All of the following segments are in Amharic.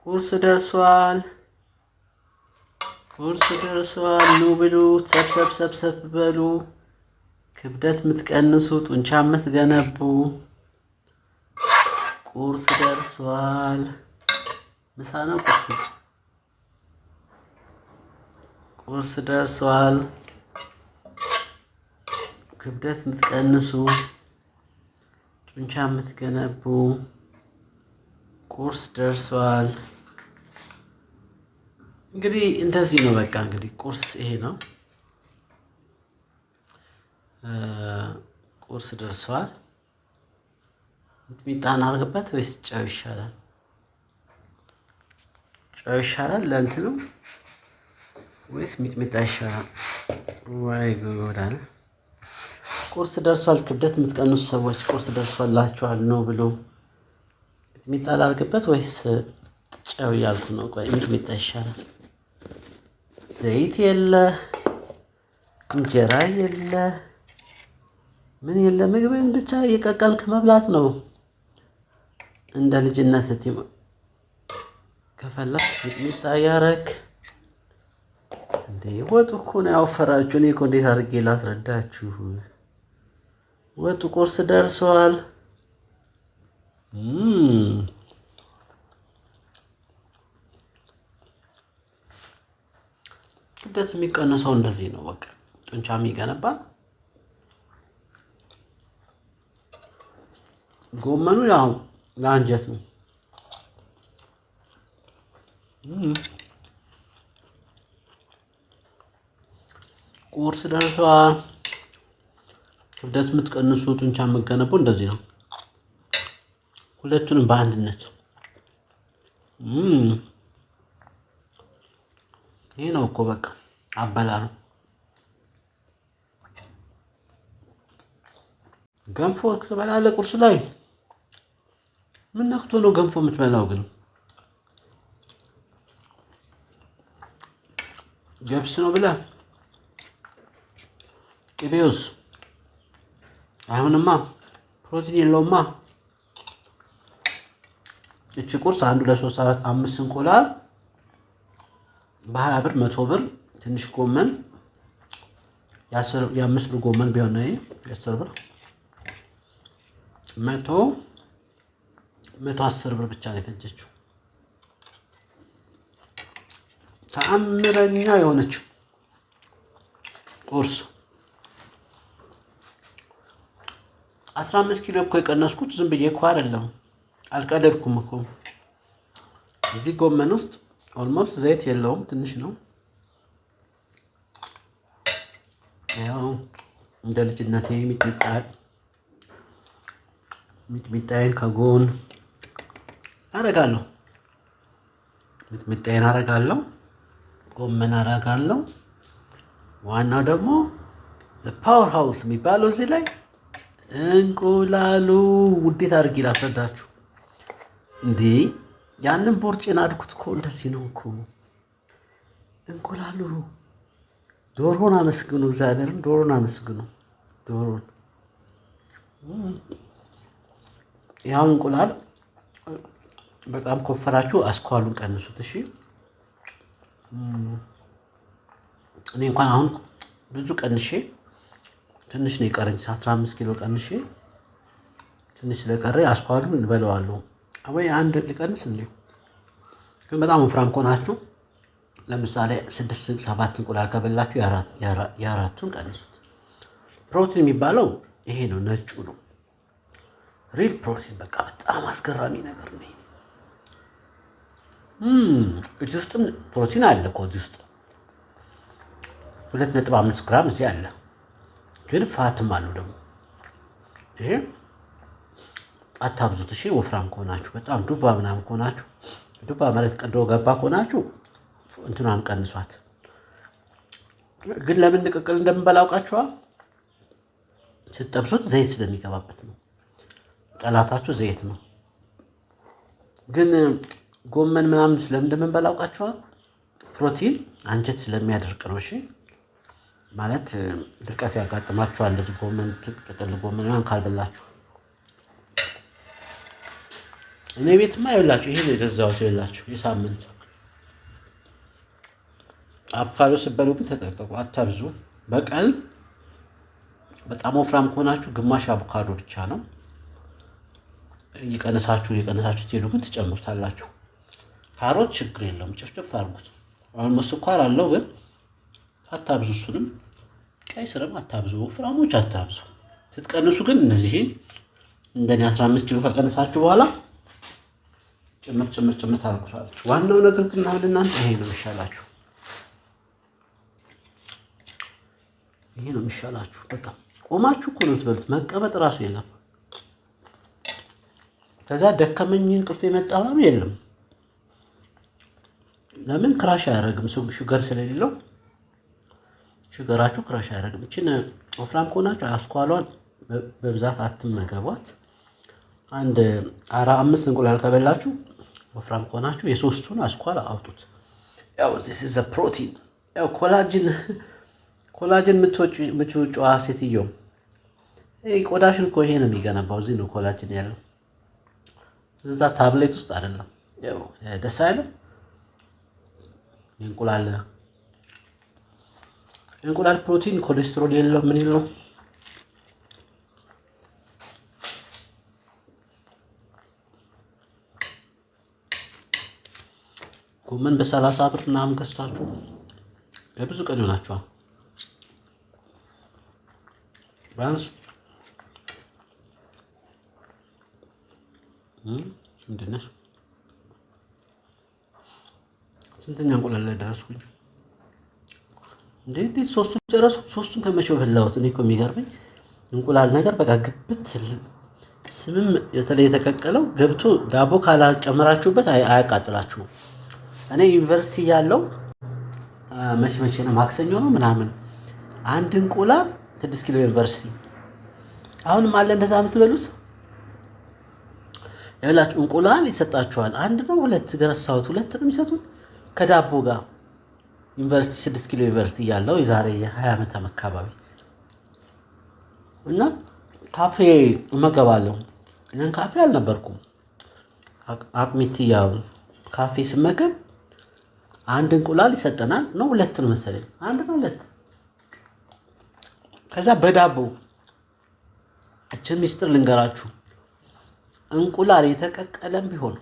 ቁርስ ደርሷል። ኑ ብሉ፣ ሰብሰብ በሉ። ክብደት የምትቀንሱ ጡንቻ የምትገነቡ ቁርስ ደርሷል። ምሳ ነው ቁርስ ደርሷል። ክብደት የምትቀንሱ ጡንቻ የምትገነቡ ቁርስ ደርሷል። እንግዲህ እንደዚህ ነው። በቃ እንግዲህ ቁርስ ይሄ ነው። ቁርስ ደርሷል። ሚጥሚጣ እናድርግበት ወይስ ጨው ይሻላል? ጨው ይሻላል ለእንትኑ ወይስ ሚጥሚጣ ይሻላል? ወይ ጎዳና። ቁርስ ደርሷል። ክብደት የምትቀንሱ ሰዎች ቁርስ ደርሷላችኋል ነው ብሎ ሚጥሚጣ ላድርግበት ወይስ ጨው እያልኩ ነው። ቆይ ሚጥሚጣ ይሻላል። ዘይት የለ፣ እንጀራ የለ፣ ምን የለ፣ ምግብን ብቻ እየቀቀልክ መብላት ነው። እንደ ልጅነት ከፈለክ ሚጥሚጣ እያረክ እንዴ። ወጡ እኮ ነው ያወፈራችሁ። እኔ እኮ እንዴት አድርጌ ላስረዳችሁ? ወጡ ቁርስ ደርሷል። ክብደት የሚቀነሰው እንደዚህ ነው። በቃ ጡንቻ የሚገነባ ጎመኑ ያው ለአንጀት ነው። ቁርስ ደርሷል። ክብደት የምትቀንሱ ጡንቻ የምትገነቡ እንደዚህ ነው። ሁለቱንም በአንድነት ይሄ ነው እኮ በቃ አበላሉ። ገንፎ ትበላለህ ቁርስ ላይ? ምን ነክቶ ነው ገንፎ የምትበላው ግን? ገብስ ነው ብለህ ቅቤውስ አይሆንማ፣ ፕሮቲን የለውማ። እቺ ቁርስ 1 2 3 4 5 እንቁላል በ20 ብር 100 ብር ትንሽ ጎመን የ5 ብር ጎመን ቢሆን ነው 10 ብር 110 ብር ብቻ ነው የፈጀችው። ተአምረኛ የሆነች ቁርስ 15 ኪሎ እኮ የቀነስኩት ዝም ብዬ እኮ አይደለም፣ አልቀለድኩም እኮ። እዚህ ጎመን ውስጥ ኦልሞስት ዘይት የለውም፣ ትንሽ ነው። ያው እንደ ልጅነቴ ሚጥሚጣዬን ከጎን አረጋለሁ። ሚጥሚጣዬን አረጋለሁ፣ ጎመን አረጋለሁ። ዋናው ደግሞ ፓወር ሃውስ የሚባለው እዚህ ላይ እንቁላሉ። ውዴት አድርጌ ላስረዳችሁ እንዴ። ያንን ቦርጬን አድኩት እኮ እንደዚህ ነው እኮ እንቁላሉ። ዶሮን አመስግኑ፣ እግዚአብሔርን ዶሮን አመስግኑ። ዶሮን ያው እንቁላል በጣም ኮፈራችሁ፣ አስኳሉን ቀንሱት። እሺ እኔ እንኳን አሁን ብዙ ቀንሼ ትንሽ ነው የቀረኝ፣ 15 ኪሎ ቀንሼ ትንሽ ስለቀረ አስኳሉን እንበለዋለሁ። ወይ አንድ ሊቀንስ እንዴ። ግን በጣም ወፍራም ከሆናችሁ ለምሳሌ 6 7 እንቁላል ከበላችሁ የአራቱን ቀንሱት። ፕሮቲን የሚባለው ይሄ ነው፣ ነጩ ነው ሪል ፕሮቲን። በቃ በጣም አስገራሚ ነገር ነው። እዚህ ውስጥም ፕሮቲን አለ እኮ እዚህ ውስጥ 2.5 ግራም እዚህ አለ። ግን ፋትም አለው ደግሞ። ይሄ አታብዙት እሺ። ወፍራም ከሆናችሁ በጣም ዱባ ምናምን ከሆናችሁ ዱባ ማለት ቀዶ ገባ ከሆናችሁ እንትኗን ቀንሷት። ግን ለምን ንቅቅል እንደምንበላ አውቃችኋል? ስትጠብሱት ዘይት ስለሚገባበት ነው። ጠላታችሁ ዘይት ነው። ግን ጎመን ምናምን ስለምን እንደምንበላ አውቃችኋል? ፕሮቲን አንጀት ስለሚያደርቅ ነው። እሺ ማለት ድርቀት ያጋጥማችኋል እንደዚህ ጎመን ጥቅል ጎመን ምናምን ካልበላችሁ። እኔ ቤትማ ይኸውላችሁ ይሄ ነው የገዛሁት። ይኸውላችሁ የሳምንት አቮካዶ ስትበሉ ግን ተጠንቀቁ፣ አታብዙ። በቀን በጣም ወፍራም ከሆናችሁ ግማሽ አቮካዶ ብቻ ነው። እየቀነሳችሁ ትሄዱ ግን ትጨምሩታላችሁ። ካሮት ችግር የለውም፣ ጭፍጭፍ አድርጉት። አሁን ስኳር አለው ግን አታብዙ። እሱንም ቀይ ስርም አታብዙ፣ ወፍራሞች አታብዙ። ስትቀንሱ ግን እነዚህን እንደኔ 15 ኪሎ ከቀነሳችሁ በኋላ ጭምር ታደርጉታላችሁ። ዋናው ነገር ግን አሁን እናንተ ይሄ ነው የሚሻላችሁ፣ ይሄ ነው የሚሻላችሁ። በቃ ቆማችሁ እኮ ነው የምትበሉት፣ መቀመጥ እራሱ የለም። ከዛ ደከመኝ እንቅልፍ የመጣ ምናምን የለም። ለምን ክራሽ አያደርግም? ሹገር ስለሌለው ሹገራችሁ ክራሽ አያደርግም። እችን ወፍራም ከሆናችሁ አስኳሏን በብዛት አትመገቧት። አንድ 4-5 እንቁላል ከበላችሁ ወፍራም ከሆናችሁ የሶስቱን አስኳል አውጡት። ያው this is a protein። ያው ኮላጅን የምትወጪዋ ሴትዮ ቆዳሽን እኮ ይሄ ነው የሚገነባው። እዚህ ነው ኮላጅን ያለው፣ እዛ ታብሌት ውስጥ አይደለም። ያው ደስ አይልም። እንቁላል ፕሮቲን ኮሌስትሮል የለው ምን የለው። ጎመን በ30 ብር ምናምን ገዝታችሁ የብዙ ቀን ይሆናችኋል። ቢያንስ ምንድን ነሽ? ስንተኛ እንቁላል ላይ ደረስኩኝ? እንዴት ሶስቱን ጨረስኩ። ሶስቱን ከመቼው በላሁት? እኔ እኮ የሚገርመኝ እንቁላል ነገር በቃ ግብት ስምም የተለየ የተቀቀለው ገብቶ ዳቦ ካላጨመራችሁበት አያቃጥላችሁም። እኔ ዩኒቨርሲቲ ያለው መቼ ነው ማክሰኞ ነው ምናምን አንድ እንቁላል 6 ኪሎ ዩኒቨርሲቲ አሁንም አለ እንደዛ የምትበሉት ያላችሁ እንቁላል ይሰጣችኋል። አንድ ነው ሁለት ገረሳሁት፣ ሁለት ነው የሚሰጡን ከዳቦ ጋር ዩኒቨርሲቲ 6 ኪሎ ዩኒቨርሲቲ ያለው የዛሬ 20 ዓመት አካባቢ እና ካፌ እመገባለሁ። እኔን ካፌ አልነበርኩም። አቅሚቲ ያው ካፌ ስመገብ አንድ እንቁላል ይሰጠናል። ነው ሁለት ነው መሰለኝ፣ አንድ ነው ሁለት። ከዛ በዳቦ እቺ ሚስጥር ልንገራችሁ፣ እንቁላል የተቀቀለም ቢሆን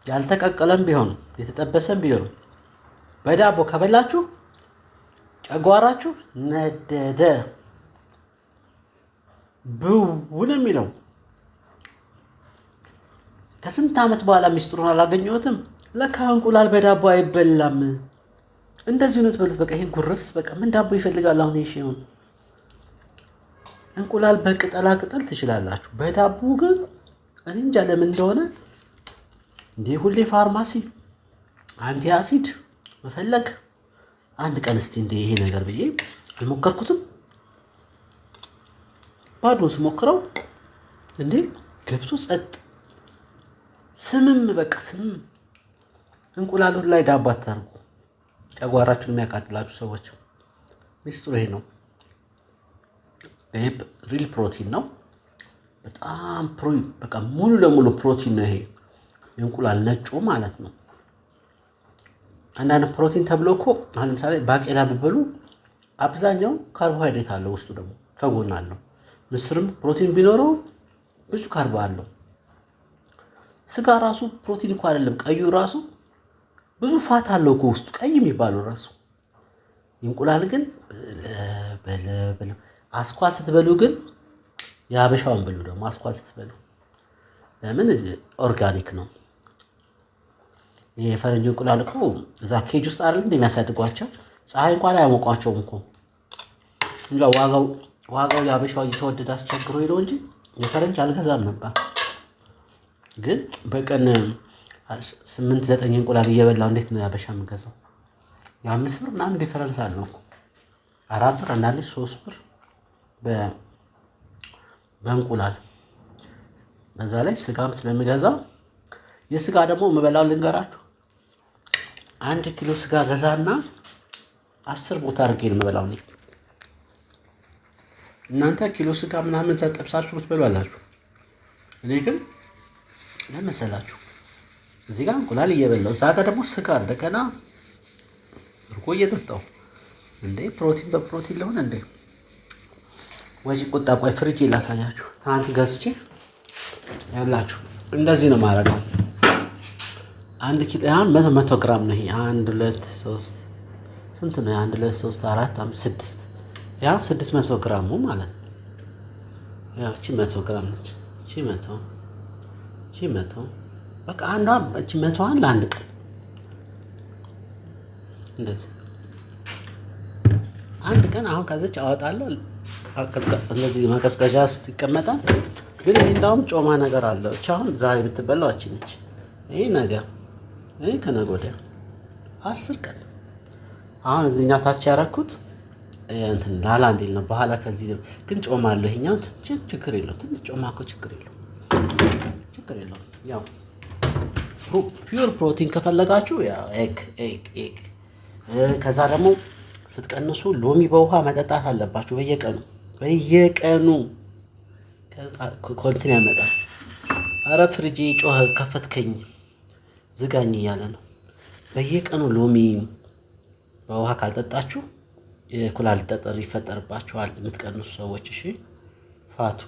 ያልተቀቀለም ቢሆን የተጠበሰም ቢሆን በዳቦ ከበላችሁ ጨጓራችሁ ነደደ ብውን የሚለው። ከስንት ዓመት በኋላ ሚስጥሩን አላገኘሁትም። ለካ እንቁላል በዳቦ አይበላም። እንደዚህ ነው ትበሉት። በቃ ይሄን ጉርስ በቃ ምን ዳቦ ይፈልጋል አሁን? ይሄ ነው እንቁላል በቅጠላ ቅጠል ትችላላችሁ። በዳቦ ግን እኔ እንጃ ለምን እንደሆነ እንዴ ሁሌ ፋርማሲ አንቲ አሲድ መፈለግ። አንድ ቀን እስቲ እንደ ይሄ ነገር ብዬ አልሞከርኩትም። ባዶ ስሞክረው እንዴ ገብቶ ጸጥ ስምም በቃ ስምም። እንቁላሉ ላይ ዳቦ አታርጉ፣ ጨጓራችሁን የሚያቃጥላችሁ ሰዎች። ሚስጥሩ ይሄ ነው። ይሄ ሪል ፕሮቲን ነው። በጣም በቃ ሙሉ ለሙሉ ፕሮቲን ነው ይሄ የእንቁላል ነጩ ማለት ነው። አንዳንድ ፕሮቲን ተብሎ እኮ አሁን ለምሳሌ ባቄላ ብበሉ አብዛኛው ካርቦሃይድሬት አለው፣ ውስጡ ደግሞ ከጎን አለው። ምስርም ፕሮቲን ቢኖረው ብዙ ካርቦ አለው። ስጋ ራሱ ፕሮቲን እኮ አይደለም፣ ቀዩ ራሱ ብዙ ፋት አለው እኮ ውስጡ፣ ቀይ የሚባለው ራሱ። እንቁላል ግን አስኳል ስትበሉ ግን የሀበሻውን ብሉ ደግሞ አስኳል ስትበሉ። ለምን ኦርጋኒክ ነው። የፈረንጅ እንቁላል እኮ እዛ ኬጅ ውስጥ አይደል እንደሚያሳድጓቸው፣ ፀሐይ እንኳን አያሞቋቸውም እኮ እንጃ። ዋጋው የሀበሻው እየተወደደ አስቸግሮ ሄደው እንጂ የፈረንጅ አልገዛም ነበር። ግን በቀን 8-9 እንቁላል እየበላው እንዴት ነው የሀበሻ የምገዛው? የ5 ብር ምናምን ዲፈረንስ አለው እኮ 4 ብር አንዳንዴ 3 ብር በእንቁላል። በዛ ላይ ስጋም ስለምገዛ የስጋ ደግሞ የምበላው ልንገራችሁ። 1 ኪሎ ስጋ ገዛና 10 ቦታ አድርጌ ነው የምበላው እኔ። እናንተ ኪሎ ስጋ ምናምን ጠብሳችሁ ብትበሉ አላችሁ። እኔ ግን ለመሰላችሁ እዚህ ጋር እንቁላል እየበላው እዛ ጋር ደግሞ ስጋ እንደገና እርጎ እየጠጣው እንዴ! ፕሮቲን በፕሮቲን ለሆነ እንዴ! ወጪ ቁጠባ። ቆይ ፍሪጅ ላሳያችሁ። ትናንት ገዝቼ ያላችሁ እንደዚህ ነው ማረጋው። 1 ኪሎ ያን 100 ግራም ነው ይሄ። 1 2 3 ስንት ነው? 1 2 3 4 5 6 ያው 600 ግራሙ ማለት ነው። ያው እቺ 100 ግራም ነች። እቺ 100 በቃ አንዷ እቺ 100ዋን ለአንድ ቀን እንደዚህ አንድ ቀን አሁን ከዚች አወጣለሁ። እንደዚህ ማቀዝቀዣ ውስጥ ይቀመጣል። ግን ይሄ እንዳውም ጮማ ነገር አለው። እቺ አሁን ዛሬ የምትበላው እቺ ነች። ይሄ ነገር ይሄ ከነገ ወዲያ 10 ቀን። አሁን እዚህኛው ታች ያደረኩት እንትን ላላ እንዲል ነው። በኋላ ከዚህ ግን ጮማ አለው። ይሄኛው ችግር የለውም። ትንሽ ጮማ እኮ ችግር የለውም። ያው ፒውር ፕሮቲን ከፈለጋችሁ ያው ኤግ ከዛ ደግሞ ስትቀንሱ ሎሚ በውሃ መጠጣት አለባችሁ በየቀኑ ኮንትን ያመጣል። አረ ፍሪጄ ጮኸ፣ ከፈትከኝ ዝጋኝ እያለ ነው። በየቀኑ ሎሚ በውሃ ካልጠጣችሁ የኩላሊት ጠጠር ይፈጠርባችኋል የምትቀንሱ ሰዎች። እሺ ፋቱ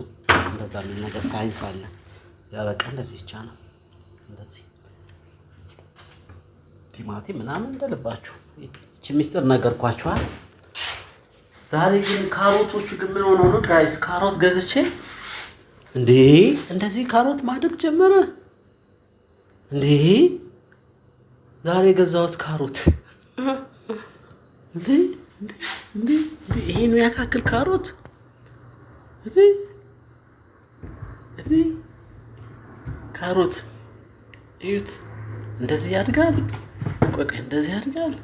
እንደዛ የሚል ነገር ሳይንስ አለ። ያ በቃ እንደዚህ ብቻ ነው። እንደዚህ ቲማቲም ምናምን እንደልባችሁ። እቺ ሚስጥር ነገርኳችኋል። ዛሬ ግን ካሮቶቹ ግን ምን ሆነው ነው ጋይስ? ካሮት ገዝቼ እንዴ እንደዚህ ካሮት ማደግ ጀመረ እንዴ! ዛሬ የገዛሁት ካሮት እንዴ ይሄ ነው ያካክል ካሮት እንዴ ካሮት እዩት፣ እንደዚህ ያድጋል። ቆይ እንደዚህ ያድጋል።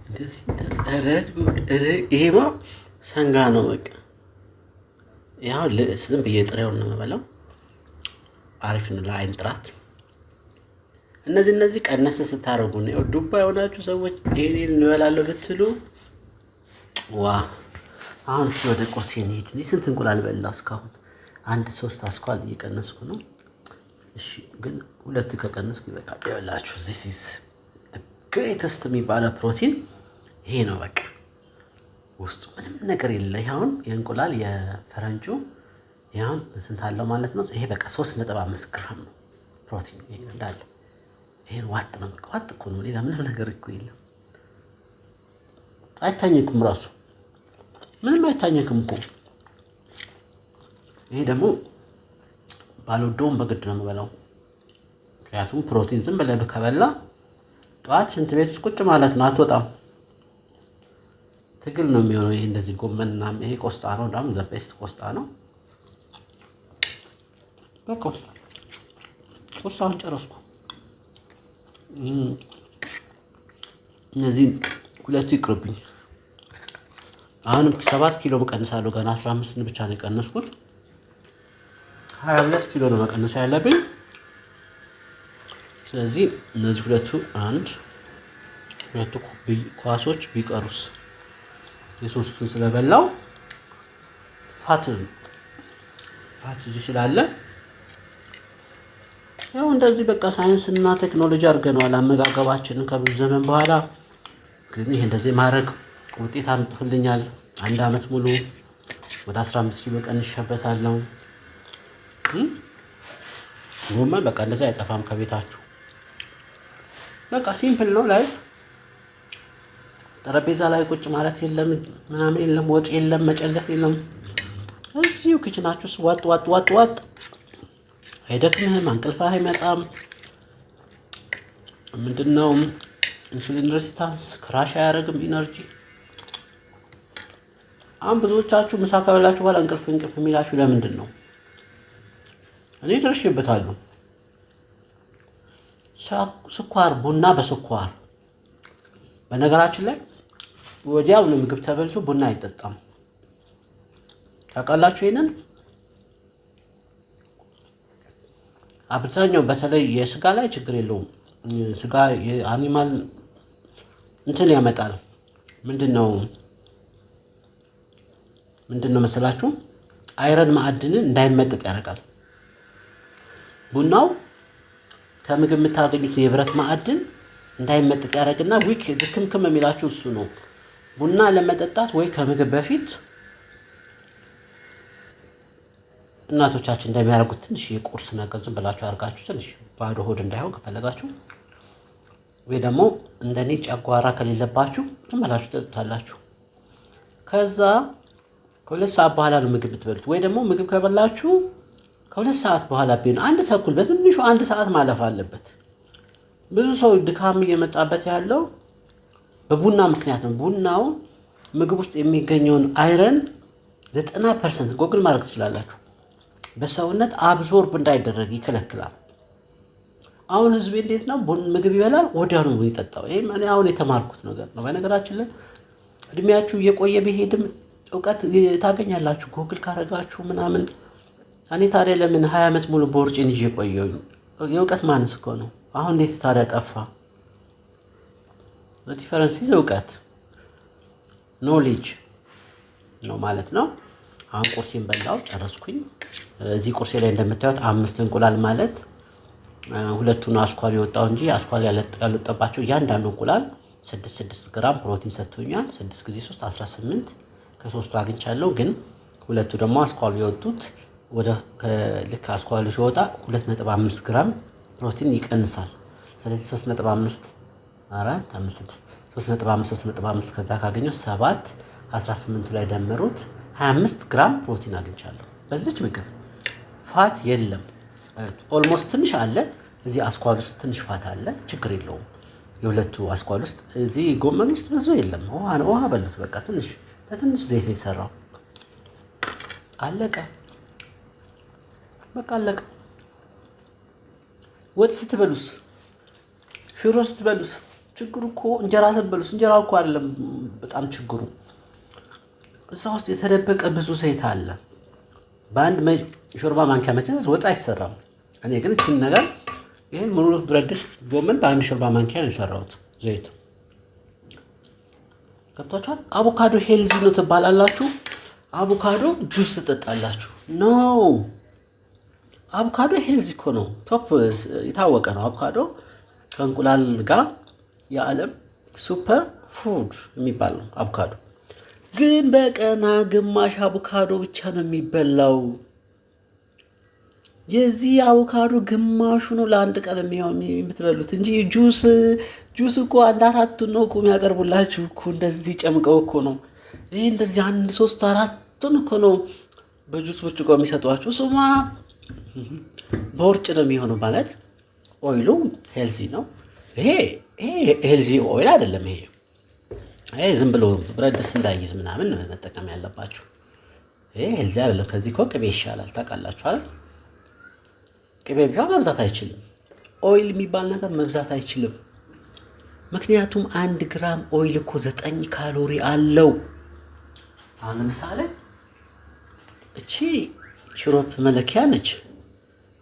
እንደዚህ ይሄማ ሰንጋ ነው በቃ። ያው ዝም ብዬ ጥሬውን ነው የምበላው። አሪፍ ነው ለአይን ጥራት። እነዚህ ቀነስ ስታረጉ ነው ዱባ የሆናችሁ ሰዎች ይሄን እንበላለሁ ብትሉ ዋ። አሁን ወደ ቁርስ እንሂድ። ስንት እንቁላል በላሁ እስካሁን? 1-3 አስኳል እየቀነስኩ ነው። እሺ ግን 2 ከቀነስኩ ይበቃል። ይኸውላችሁ this is the greatest የሚባለው ፕሮቲን ይሄ ነው በቃ። ውስጡ ምንም ነገር የለ። አሁን የእንቁላል የፈረንጁ ያሁን ስንት አለው ማለት ነው? ይሄ በቃ 3.5 ግራም ነው ፕሮቲን ይሄ እንዳለ። ይሄን ዋጥ ነው በቃ ዋጥ እኮ ነው። ሌላ ምንም ነገር እኮ የለም። አይታኘክም፣ ራሱ ምንም አይታኘክም እኮ። ይሄ ደግሞ ባልወደውም በግድ ነው የምበላው። ምክንያቱም ፕሮቲን ዝም ብለህ ከበላ ጠዋት ሽንት ቤት ውስጥ ቁጭ ማለት ነው፣ አትወጣም። ትግል ነው የሚሆነው። ይሄ እንደዚህ ጎመንና ይሄ ቆስጣ ነው፣ እንዳውም ዘ ቤስት ቆስጣ ነው። በቃ ቁርስ አሁን ጨረስኩ። እነዚህ 2 ይቅርብኝ። አሁንም 7 ኪሎ መቀነሳለሁ። ገና 15 ብቻ ነው የቀነስኩት። 22 ኪሎ ነው መቀነስ ያለብኝ። ስለዚህ እነዚህ 2 ኳሶች ቢቀሩስ የሶስቱን ስለበላው ፋት ይችላል። ያው እንደዚህ በቃ ሳይንስ እና ቴክኖሎጂ አድርገነዋል አመጋገባችንን ከብዙ ዘመን በኋላ። ግን ይሄ እንደዚህ ማድረግ ውጤት አምጥቶልኛል። 1 አመት ሙሉ ወደ 15 ኪሎ ቀንሼበታለሁ። ጎመን በቃ እንደዚህ አይጠፋም ከቤታችሁ። በቃ ሲምፕል ነው ላይፍ። ጠረጴዛ ላይ ቁጭ ማለት የለም፣ ምናምን የለም፣ ወጥ የለም፣ መጨለፍ የለም። እዚሁ ኪችናችሁ ውስጥ ዋጥ አይደክምህም፣ እንቅልፍህ አይመጣም። ምንድነው ኢንሱሊን ሬዚስታንስ ክራሽ አያደርግም ኢነርጂ። አሁን ብዙዎቻችሁ ምሳ ከበላችሁ በኋላ እንቅልፍ የሚላችሁ ለምንድን ነው? እኔ ደርሼበታለሁ። ስኳር፣ ቡና በስኳር። በነገራችን ላይ ወዲያው ምግብ ተበልቶ ቡና አይጠጣም። ታውቃላችሁ ይሄንን? አብዛኛው በተለይ የስጋ ላይ ችግር የለውም። ስጋ የአኒማል እንትን ያመጣል። ምንድነው መሰላችሁ? አይረን ማዕድንን እንዳይመጠጥ ያደርጋል። ቡናው ከምግብ የምታገኙት የብረት ማዕድን እንዳይመጠጥ ያደርግና ዊክ ድክምክም የሚላችሁ እሱ ነው። ቡና ለመጠጣት ወይ ከምግብ በፊት እናቶቻችን እንደሚያደርጉት ትንሽ የቁርስ ነገር ዝም ብላችሁ አድርጋችሁ ትንሽ ባዶ ሆድ እንዳይሆን ከፈለጋችሁ፣ ወይ ደግሞ እንደኔ ጨጓራ ከሌለባችሁ ዝም ብላችሁ ትጠጡታላችሁ። ከዛ ከ2 ሰዓት በኋላ ነው ምግብ የምትበሉት። ወይ ደግሞ ምግብ ከበላችሁ ከ2 ሰዓት በኋላ ቢሆን 1 ተኩል በትንሹ 1 ሰዓት ማለፍ አለበት። ብዙ ሰው ድካም እየመጣበት ያለው በቡና ምክንያት ነው። ቡናው ምግብ ውስጥ የሚገኘውን አይረን 90% ጎግል ማድረግ ትችላላችሁ፣ በሰውነት አብዞርብ እንዳይደረግ ይከለክላል። አሁን ህዝቤ እንዴት ነው ምግብ ይበላል ወዲያውኑ ነው የሚጠጣው። ይሄ እኔ አሁን የተማርኩት ነገር ነው። በነገራችን ላይ እድሜያችሁ እየቆየ ቢሄድም እውቀት ታገኛላችሁ ጎግል ካረጋችሁ ምናምን። እኔ ታዲያ ለምን 20 ዓመት ሙሉ ቦርጬን ይዤ ቆየሁኝ? የእውቀት ማነስ እኮ ነው። አሁን እንዴት ታዲያ ጠፋ? ዲፈረንስ ኢዝ እውቀት ኖሌጅ ነው ማለት ነው። አሁን ቁርሴን በላው ጨረስኩኝ። እዚህ ቁርሴ ላይ እንደምታዩት 5 እንቁላል ማለት ሁለቱን አስኳል የወጣው እንጂ አስኳል ያልወጣባቸው እያንዳንዱ እንቁላል 6 ግራም ፕሮቲን ሰጥቶኛል። 6 ጊዜ 3 18 ከ3ቱ አግኝቻለሁ። ግን ሁለቱ ደግሞ አስኳል የወጡት ወደ ልክ አስኳሉ ሲወጣ 2.5 ግራም ፕሮቲን ይቀንሳል። ስለዚህ 3.5 4 5 6 3.5 ከዛ ካገኘው 7 18ቱ ላይ ደምሩት 25 ግራም ፕሮቲን አግኝቻለሁ። በዚች ምግብ ፋት የለም። ኦልሞስት ትንሽ አለ እዚህ አስኳል ውስጥ ትንሽ ፋት አለ፣ ችግር የለውም። የሁለቱ አስኳል ውስጥ እዚህ ጎመን ውስጥ ብዙ የለም። ውሃ በሉት በቃ ትንሽ በትንሽ ዘይት ነው የሰራው። አለቀ በቃ አለቀ። ወጥ ስትበሉስ ሽሮ ስትበሉስ ችግሩ እኮ እንጀራ ስትበሉስ እንጀራው እኮ አይደለም በጣም ችግሩ፣ እዛ ውስጥ የተደበቀ ብዙ ዘይት አለ። በአንድ ሾርባ ማንኪያ መቼስ ወጥ አይሰራም። እኔ ግን እቺን ነገር ይሄን ሙሉ ብረት ድስት ጎመን በአንድ ሾርባ ማንኪያ ነው የሰራሁት ዘይት። ገብታችኋል? አቮካዶ ሄልዚ ነው ትባላላችሁ። አቮካዶ ጁስ ትጠጣላችሁ። ኖ አቮካዶ ሄልዚ እኮ ነው፣ ቶፕ የታወቀ ነው። አቮካዶ ከእንቁላል ጋር የዓለም ሱፐር ፉድ የሚባል ነው አቮካዶ። ግን በቀና ግማሽ አቮካዶ ብቻ ነው የሚበላው። የዚህ አቮካዶ ግማሹ ነው ለአንድ ቀን የምትበሉት እንጂ ጁስ እኮ 1/4 ነው እኮ የሚያቀርቡላችሁ እኮ እንደዚህ ጨምቀው እኮ ነው። ይሄ እንደዚህ 1 3 4 እኮ ነው በጁስ ብርጭቆ የሚሰጧችሁ። እሱማ በውርጭ ነው የሚሆነው ማለት ኦይሉ ሄልዚ ነው። ይሄ ሄልዚ ኦይል አይደለም። ይሄ ዝም ብሎ ብረት ድስት እንዳይዝ ምናምን መጠቀም ያለባችሁ። ይሄ ሄልዚ አይደለም። ከዚህ እኮ ቅቤ ይሻላል ታውቃላችሁ አይደል? ቅቤ ቢሆን መብዛት አይችልም። ኦይል የሚባል ነገር መብዛት አይችልም። ምክንያቱም 1 ግራም ኦይል እኮ 9 ካሎሪ አለው። አሁን ለምሳሌ እቺ ሽሮፕ መለኪያ ነች።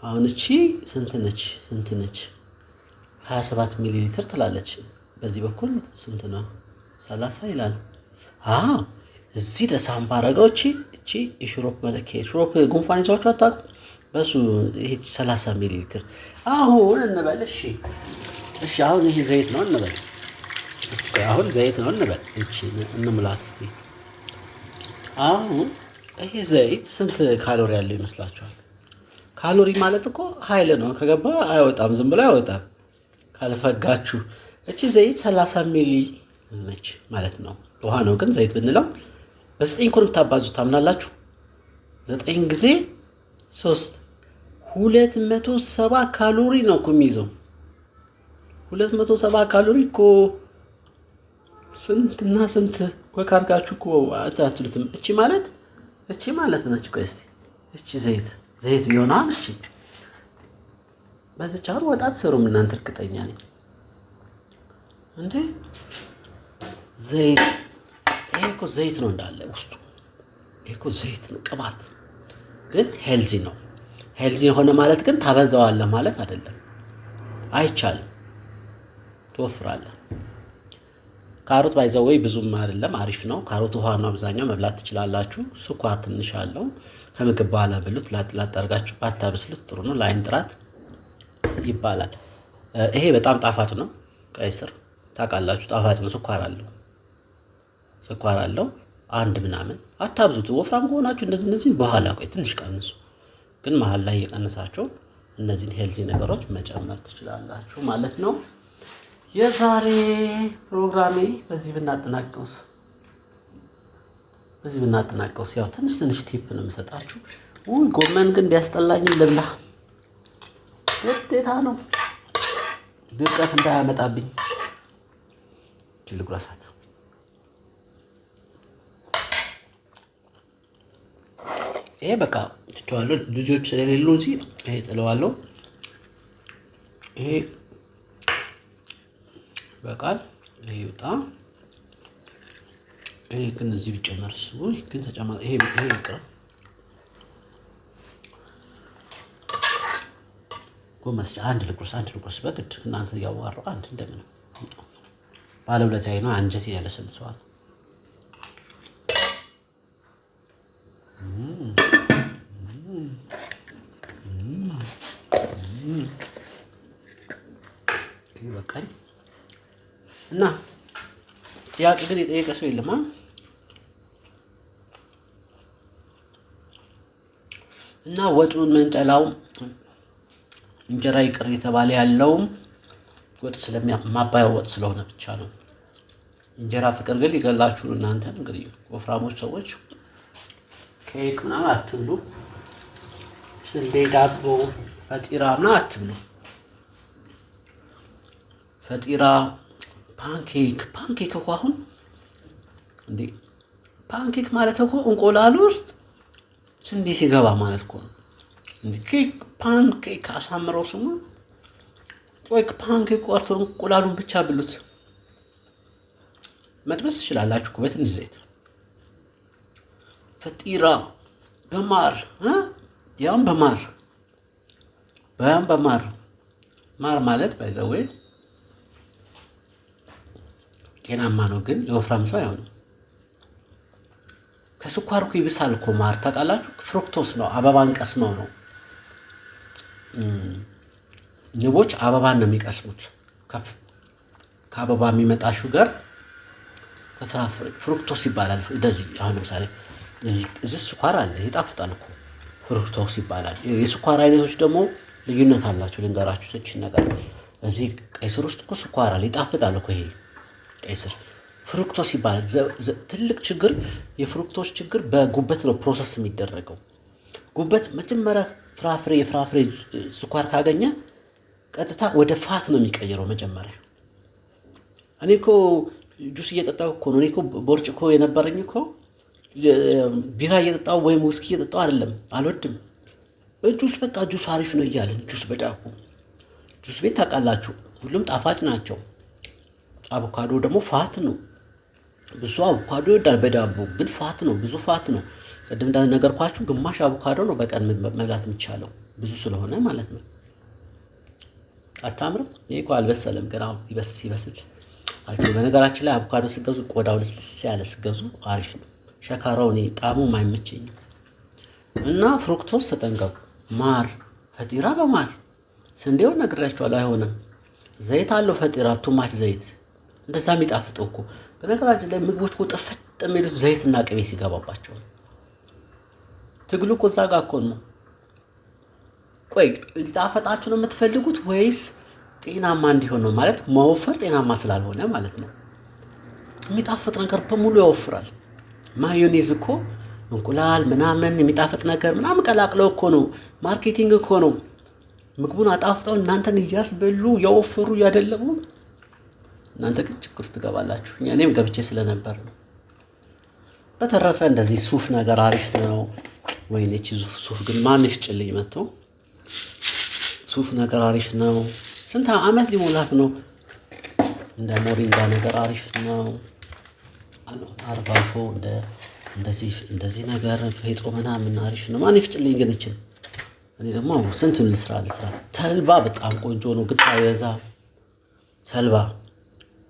አሁን እቺ ስንት ነች? 27 ሚሊ ሊትር ትላለች። በዚህ በኩል ስንት ነው? 30 ይላል። እዚህ ለሳም ባረጋው እቺ የሽሮፕ መለኪያ ሽሮፕ ጉንፋን ይዟችሁ አታውቁም? በሱ ይሄ 30 ሚሊ ሊትር አሁን እንበል። እሺ አሁን ይሄ ዘይት ነው እንበል። አሁን ዘይት ነው እንበል። እቺ እንሙላት እስቲ። አሁን ይሄ ዘይት ስንት ካሎሪ ያለው ይመስላችኋል? ካሎሪ ማለት እኮ ኃይል ነው። ከገባ አይወጣም፣ ዝም ብሎ አይወጣም ካልፈጋችሁ። እቺ ዘይት 30 ሚሊ ነች ማለት ነው። ውሃ ነው ግን ዘይት ብንለው በ9 እኮ ታባዙት ታምናላችሁ? 9 ጊዜ 3 270 ካሎሪ ነው እኮ የሚይዘው። 270 ካሎሪ እኮ ስንትና ስንት ወካርጋችሁ እኮ አትሉትም። እቺ ማለት ነች። ቆይ እስቲ እቺ ዘይት ቢሆን እቺ በተቻለ ወጣ አትሰሩም እናንተ እርግጠኛ ነኝ እንዴ? ዘይት ይሄ እኮ ዘይት ነው እንዳለ ውስጡ። ይሄ እኮ ዘይት ነው፣ ቅባት ግን ሄልዚ ነው። ሄልዚ የሆነ ማለት ግን ታበዛዋለህ ማለት አይደለም። አይቻልም፣ ትወፍራለህ። ካሮት ባይዘው ወይ ብዙም አይደለም፣ አሪፍ ነው። ካሮት ውሃ ነው አብዛኛው፣ መብላት ትችላላችሁ። ስኳር ትንሽ አለው። ከምግብ በኋላ ብሉት። ላጥ አድርጋችሁ ባታበስሉት ጥሩ ነው ለአይን ጥራት። ይባላል። ይሄ በጣም ጣፋጭ ነው። ቀይ ስር ታውቃላችሁ፣ ጣፋጭ ነው። ስኳር አለው። አንድ ምናምን አታብዙት። ወፍራም ከሆናችሁ እነዚህ በኋላ ቆይ ትንሽ ቀንሱ። ግን መሀል ላይ የቀነሳችሁ እነዚህን ሄልዚ ነገሮች መጨመር ትችላላችሁ ማለት ነው። የዛሬ ፕሮግራሜ በዚህ ብናጠናቀውስ ያው ትንሽ ቲፕ ነው የምሰጣችሁ። ጎመን ግን ቢያስጠላኝም ልብላ ግዴታ ነው፣ ድርቀት እንዳያመጣብኝ። ልጉረሳት። ይሄ በቃ ትቼዋለሁ፣ ልጆች ስለሌሉ እዚህ ይሄ ጥለዋለሁ። ይሄ በቃል ይሄ ይውጣ። ይሄ ግን እዚህ ቢጨመርስ ግን ተጨማሪ ይሄ ይቅር። ጎመስ አንድ ልቁርስ በግድ እናንተ ያዋራው አንድ እንደምን ባለውለታዬ ነው። አንጀቴ ያለሰልሰዋል። ይበቃኝ እና ጥያቄ ግን የጠየቀ ሰው የለም። እና ወጡን ምንጠላው እንጀራ ይቅር የተባለ ያለውም ወጥ ማባያው ወጥ ስለሆነ ብቻ ነው። እንጀራ ፍቅር ግን ሊገላችሁ እናንተ እንግዲህ ወፍራሞች ሰዎች ኬክ ምናምን አትብሉ፣ ስንዴ ዳቦ፣ ፈጢራ ምናምን አትብሉ። ፈጢራ ፓንኬክ እኮ አሁን እንዴ ፓንኬክ ማለት እኮ እንቁላል ውስጥ ስንዴ ሲገባ ማለት እኮ ነው። ኬክ ፓንኬክ አሳምረው ስሙ። ቆይ ፓንኬክ ቆርቶ እንቁላሉን ብቻ ብሉት። መጥበስ ትችላላችሁ በትንሽ ዘይት። ፈጢራ በማር ያም በማር ማር ማለት ባይዘዌ ጤናማ ነው፣ ግን ለወፍራም ሰው አይሆንም። ከስኳር እኮ ይብሳል እኮ ማር ታውቃላችሁ። ፍሩክቶስ ነው፣ አበባን ቀስመው ነው። ንቦች አበባን ነው የሚቀስሙት። ከአበባ የሚመጣ ሹገር ከፍራፍሬ ፍሩክቶስ ይባላል። እንደዚህ አሁን ለምሳሌ እዚህ ስኳር አለ፣ ይጣፍጣል እኮ ፍሩክቶስ ይባላል። የስኳር አይነቶች ደግሞ ልዩነት አላቸው። ልንገራችሁ ስችን ነገር እዚህ ቀይ ስር ውስጥ እኮ ስኳር አለ፣ ይጣፍጣል እኮ ይሄ ቀይ ስር ፍሩክቶስ ይባላል። ትልቅ ችግር የፍሩክቶስ ችግር በጉበት ነው ፕሮሰስ የሚደረገው። ጉበት መጀመሪያ የፍራፍሬ ስኳር ካገኘ ቀጥታ ወደ ፋት ነው የሚቀየረው መጀመሪያ። እኔ እኮ ጁስ እየጠጣሁ እኮ ነው። እኔ እኮ ቦርጭ እኮ የነበረኝ እኮ ቢራ እየጠጣሁ ወይም ውስኪ እየጠጣሁ አይደለም፣ አልወድም። ጁስ በቃ ጁስ አሪፍ ነው እያለን ጁስ በዳቦ ጁስ ቤት ታውቃላችሁ፣ ሁሉም ጣፋጭ ናቸው። አቮካዶ ደግሞ ፋት ነው። ብዙ አቮካዶ ይወዳል በዳቦ ግን ፋት ነው፣ ብዙ ፋት ነው። ቅድም እንደነገርኳችሁ ግማሽ አቮካዶ ነው በቀን መብላት የሚቻለው ብዙ ስለሆነ ማለት ነው። አታምርም? ይሄ እኮ አልበሰለም ገና ይበስል አሪፍ ነው። በነገራችን ላይ አቮካዶ ስገዙ ቆዳው ልስልስ ያለ ስገዙ አሪፍ ነው። ሸካራው እኔ ጣዕሙም አይመቸኝም። እና ፍሩክቶስ ተጠንቀቁ። ማር ፈጢራ በማር ስንዴውን ነግራችኋለሁ፣ አይሆንም። ዘይት አለው ፈጢራ፣ ቱማች ዘይት እንደዛ የሚጣፍጠው እኮ። በነገራችን ላይ ምግቦች እኮ ጥፍጥ የሚሉት ዘይትና ቅቤ ሲገባባቸው። ትግሉ እኮ እዛ ጋር እኮ ነው። ቆይ እንዲጣፈጣችሁ ነው የምትፈልጉት ወይስ ጤናማ እንዲሆን ነው? ማለት መወፈር ጤናማ ስላልሆነ ማለት ነው። የሚጣፍጥ ነገር በሙሉ ያወፍራል። ማዮኔዝ እኮ እንቁላል ምናምን የሚጣፍጥ ነገር ምናምን ቀላቅለው እኮ ነው። ማርኬቲንግ እኮ ነው። ምግቡን አጣፍጠው እናንተን እያስበሉ ያወፈሩ እያደለቡ፣ እናንተ ግን ችግር ውስጥ ትገባላችሁ። እኔም ገብቼ ስለነበር ነው። በተረፈ እንደዚህ ሱፍ ነገር አሪፍ ነው። ወይኔ እቺ ሱፍ ግን ማን ይፍጭልኝ መጥቶ። ሱፍ ነገር አሪፍ ነው። ስንት ዓመት ሊሞላት ነው? እንደ ሞሪንጋ ነገር አሪፍ ነው። አርባፎ እንደዚህ ነገር ፌጦ ምናምን አሪፍ ነው። ማን ይፍጭልኝ ግን ይችል። እኔ ደግሞ ስንቱን ልስራ። ተልባ በጣም ቆንጆ ነው ግን ሳይበዛ። ተልባ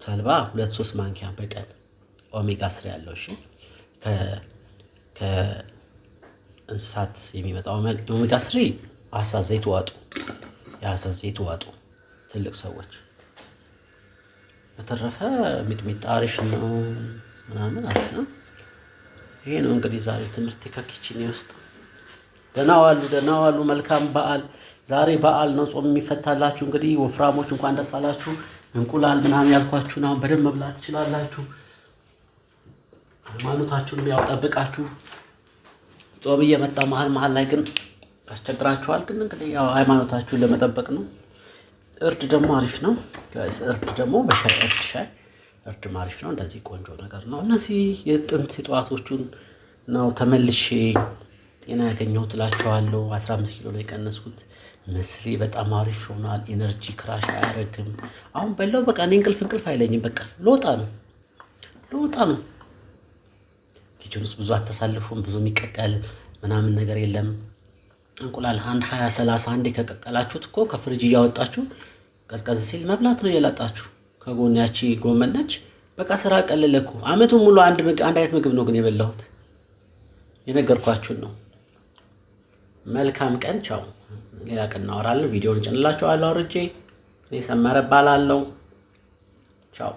2-3 ማንኪያ በቀን ኦሜጋ 3 ያለው እሺ። ከእንስሳት የሚመጣው ኦሜጋ 3 አሳ ዘይት ዋጡ። የሐሰት ዘይት ዋጡ ትልቅ ሰዎች። በተረፈ ሚጥሚጣ አሪፍ ነው ምናምን አሪፍ ነው። ይሄ ነው እንግዲህ ዛሬ ትምህርት ከኪችኔ ውስጥ። ደህና ዋሉ። መልካም በዓል። ዛሬ በዓል ነው፣ ጾም የሚፈታላችሁ እንግዲህ ወፍራሞች እንኳን ደስ አላችሁ። እንቁላል ምናምን ያልኳችሁን አሁን በደንብ መብላት ትችላላችሁ። ሃይማኖታችሁንም ያው ጠብቃችሁ። ጾም እየመጣ መሀል ላይ ግን ያስቸግራችኋል። ግን እንግዲህ ያው ሃይማኖታችሁን ለመጠበቅ ነው። እርድ ደግሞ አሪፍ ነው ጋይስ። እርድ ደግሞ በሻይ እርድም አሪፍ ነው። እንደዚህ ቆንጆ ነገር ነው። እነዚህ የጥንት የጠዋቶቹን ነው ተመልሼ ጤና ያገኘሁት እላቸዋለሁ። 15 ኪሎ ላይ የቀነስኩት ምስሌ በጣም አሪፍ ሆኗል። ኢነርጂ ክራሽ አያደርግም። አሁን በላው በቃ እኔ እንቅልፍ አይለኝም። በቃ ልወጣ ነው። ኪችን ውስጥ ብዙ አተሳልፉም። ብዙ የሚቀቀል ምናምን ነገር የለም። እንቁላል 20-30 አንዴ ከቀቀላችሁት እኮ ከፍሪጅ እያወጣችሁ ቀዝቀዝ ሲል መብላት ነው የላጣችሁ። ከጎን ያቺ ጎመን ነች። በቃ ስራ ቀለለ እኮ። አመቱን ሙሉ አንድ አይነት ምግብ ነው ግን የበላሁት። የነገርኳችሁን ነው። መልካም ቀን። ቻው። ሌላ ቀን እናወራለን። ቪዲዮውን ጭንላችኋለሁ አውርጄ። እኔ ሰመረ እባላለሁ። ቻው።